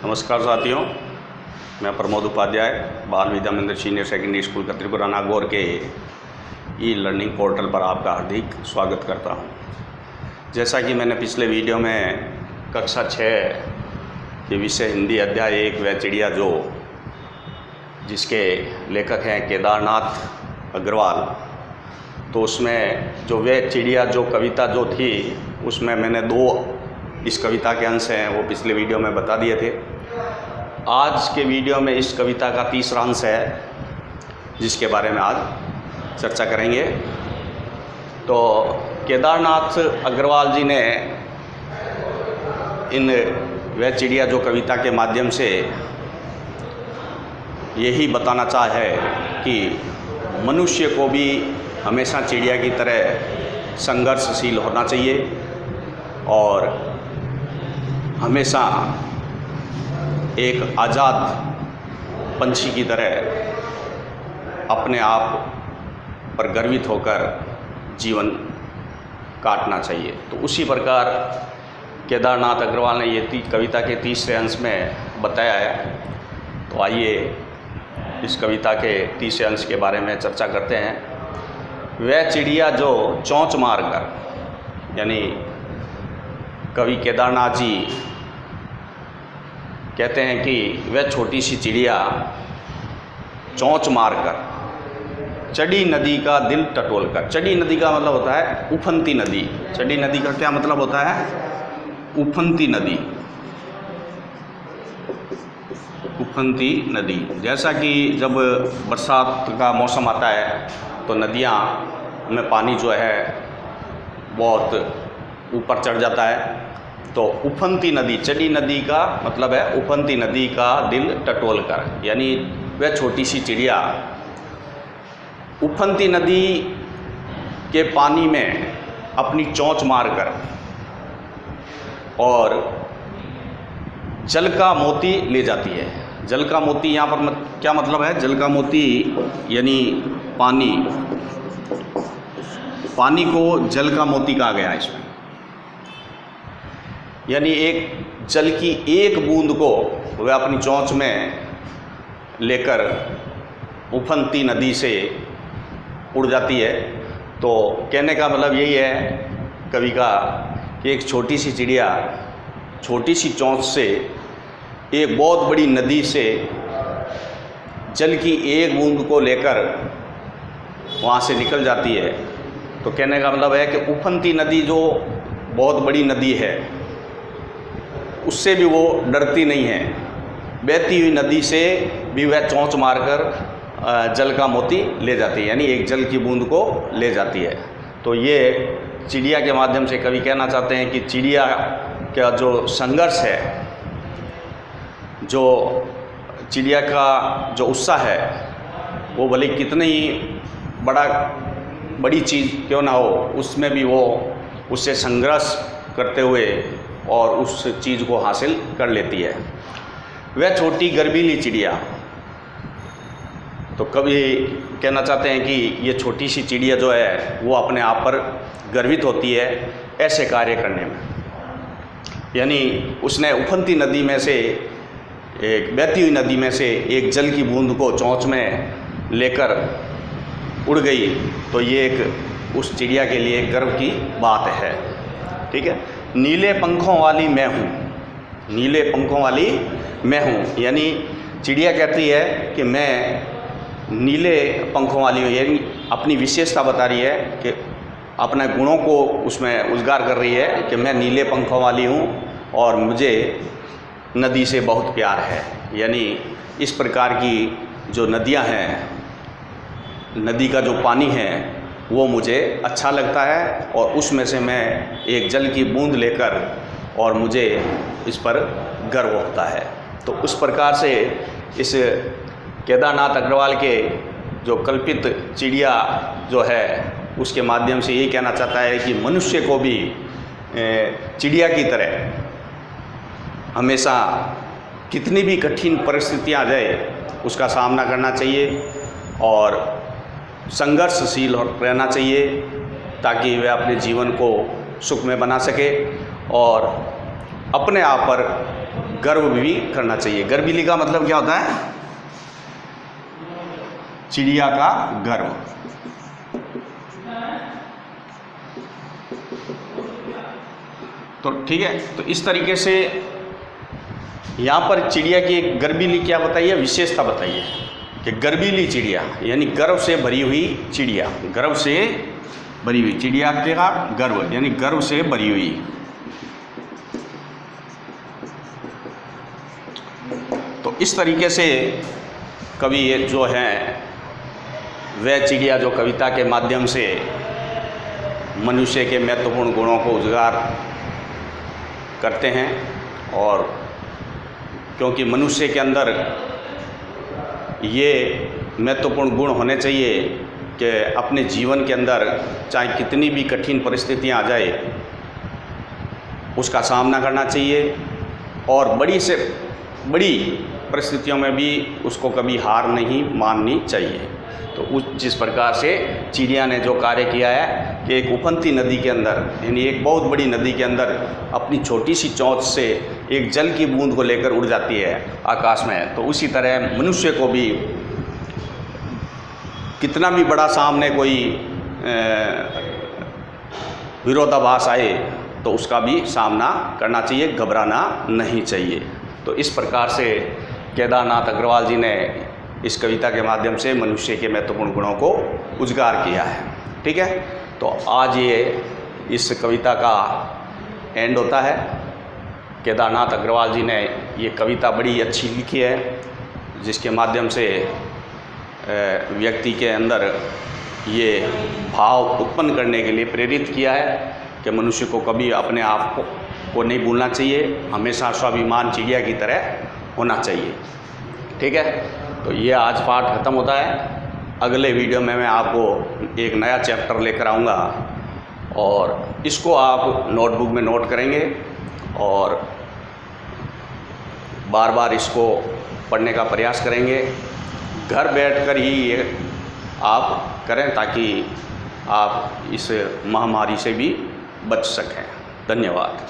नमस्कार साथियों, मैं प्रमोद उपाध्याय बाल विद्या मंदिर सीनियर सेकेंडरी स्कूल कत्रीपुरा नागौर के ई लर्निंग पोर्टल पर आपका हार्दिक स्वागत करता हूं। जैसा कि मैंने पिछले वीडियो में कक्षा 6 के विषय हिंदी अध्याय 1 वह चिड़िया जो, जिसके लेखक हैं केदारनाथ अग्रवाल, तो उसमें जो वह चिड़िया जो कविता जो थी उसमें मैंने 2 इस कविता के अंश हैं वो पिछले वीडियो में बता दिए थे। आज के वीडियो में इस कविता का तीसरा अंश है जिसके बारे में आज चर्चा करेंगे। तो केदारनाथ अग्रवाल जी ने इन वह चिड़िया जो कविता के माध्यम से यही बताना चाहा है कि मनुष्य को भी हमेशा चिड़िया की तरह संघर्षशील होना चाहिए और हमेशा एक आज़ाद पंछी की तरह अपने आप पर गर्वित होकर जीवन काटना चाहिए। तो उसी प्रकार केदारनाथ अग्रवाल ने ये कविता के तीसरे अंश में बताया है। तो आइए इस कविता के तीसरे अंश के बारे में चर्चा करते हैं। वह चिड़िया जो चोंच मारकर, यानी कवि केदारनाथ जी कहते हैं कि वह छोटी सी चिड़िया चोंच मारकर चढ़ी नदी का दिल टटोल कर। चढ़ी नदी का मतलब होता है उफनती नदी। चढ़ी नदी का क्या मतलब होता है? उफनती नदी। उफनती नदी। जैसा कि जब बरसात का मौसम आता है तो नदियाँ में पानी जो है बहुत ऊपर चढ़ जाता है। तो उफनती नदी, चढ़ी नदी का मतलब है उफनती नदी का दिल टटोल कर, यानी वह छोटी सी चिड़िया उफनती नदी के पानी में अपनी चोंच मारकर और जल का मोती ले जाती है। जल का मोती यहाँ पर क्या मतलब है? जल का मोती यानी पानी को जल का मोती कहा गया है इसमें। यानी एक जल की एक बूंद को वह अपनी चोंच में लेकर उफनती नदी से उड़ जाती है। तो कहने का मतलब यही है कवि का कि एक छोटी सी चिड़िया छोटी सी चोंच से एक बहुत बड़ी नदी से जल की एक बूंद को लेकर वहाँ से निकल जाती है। तो कहने का मतलब है कि उफनती नदी जो बहुत बड़ी नदी है उससे भी वो डरती नहीं है। बहती हुई नदी से भी वह चोंच मारकर जल का मोती ले जाती है, यानी एक जल की बूंद को ले जाती है। तो ये चिड़िया के माध्यम से कवि कहना चाहते हैं कि चिड़िया का जो संघर्ष है, जो चिड़िया का जो उत्साह है, वो भले कितनी ही बड़ी चीज़ क्यों ना हो, उसमें भी वो उससे संघर्ष करते हुए और उस चीज़ को हासिल कर लेती है। वह छोटी गर्वीली चिड़िया, तो कवि कहना चाहते हैं कि ये छोटी सी चिड़िया जो है वो अपने आप पर गर्वित होती है ऐसे कार्य करने में। यानी उसने उफनती नदी में से, एक बहती हुई नदी में से एक जल की बूंद को चोंच में लेकर उड़ गई, तो ये एक उस चिड़िया के लिए गर्व की बात है। ठीक है। नीले पंखों वाली मैं हूँ। नीले पंखों वाली मैं हूँ, यानी चिड़िया कहती है कि मैं नीले पंखों वाली हूँ, यानी अपनी विशेषता बता रही है कि अपने गुणों को उसमें उजागर कर रही है कि मैं नीले पंखों वाली हूँ और मुझे नदी से बहुत प्यार है। यानी इस प्रकार की जो नदियाँ हैं, नदी का जो पानी है वो मुझे अच्छा लगता है और उसमें से मैं एक जल की बूंद लेकर और मुझे इस पर गर्व होता है। तो उस प्रकार से इस केदारनाथ अग्रवाल के जो कल्पित चिड़िया जो है उसके माध्यम से यही कहना चाहता है कि मनुष्य को भी चिड़िया की तरह हमेशा कितनी भी कठिन परिस्थितियाँ आ जाए उसका सामना करना चाहिए और संघर्षशील रहना चाहिए ताकि वह अपने जीवन को सुख में बना सके और अपने आप पर गर्व भी करना चाहिए। गर्वीली का मतलब क्या होता है? चिड़िया का गर्व। तो ठीक है, तो इस तरीके से यहाँ पर चिड़िया की एक गर्वीली क्या बताइए, विशेषता बताइए कि गर्वीली चिड़िया यानी गर्व से भरी हुई चिड़िया, गर्व से भरी हुई चिड़िया का गर्व यानी गर्व से भरी हुई। तो इस तरीके से कवि ये जो है वह चिड़िया जो कविता के माध्यम से मनुष्य के महत्वपूर्ण गुणों को उजागर करते हैं। और क्योंकि मनुष्य के अंदर ये महत्वपूर्ण गुण होने चाहिए कि अपने जीवन के अंदर चाहे कितनी भी कठिन परिस्थितियां आ जाए उसका सामना करना चाहिए, और बड़ी से बड़ी परिस्थितियों में भी उसको कभी हार नहीं माननी चाहिए। तो उस जिस प्रकार से चिड़िया ने जो कार्य किया है कि एक उफनती नदी के अंदर यानी एक बहुत बड़ी नदी के अंदर अपनी छोटी सी चोंच से एक जल की बूंद को लेकर उड़ जाती है आकाश में, तो उसी तरह मनुष्य को भी कितना भी बड़ा सामने कोई विरोधाभास आए तो उसका भी सामना करना चाहिए, घबराना नहीं चाहिए। तो इस प्रकार से केदारनाथ अग्रवाल जी ने इस कविता के माध्यम से मनुष्य के महत्वपूर्ण गुणों को उजागर किया है। ठीक है, तो आज ये इस कविता का एंड होता है। केदारनाथ अग्रवाल जी ने ये कविता बड़ी अच्छी लिखी है जिसके माध्यम से व्यक्ति के अंदर ये भाव उत्पन्न करने के लिए प्रेरित किया है कि मनुष्य को कभी अपने आप को नहीं भूलना चाहिए, हमेशा स्वाभिमान चिड़िया की तरह होना चाहिए। ठीक है, तो ये आज पाठ ख़त्म होता है। अगले वीडियो में मैं आपको एक नया चैप्टर लेकर आऊँगा और इसको आप नोटबुक में नोट करेंगे और बार बार इसको पढ़ने का प्रयास करेंगे। घर बैठकर ही ये आप करें ताकि आप इस महामारी से भी बच सकें। धन्यवाद।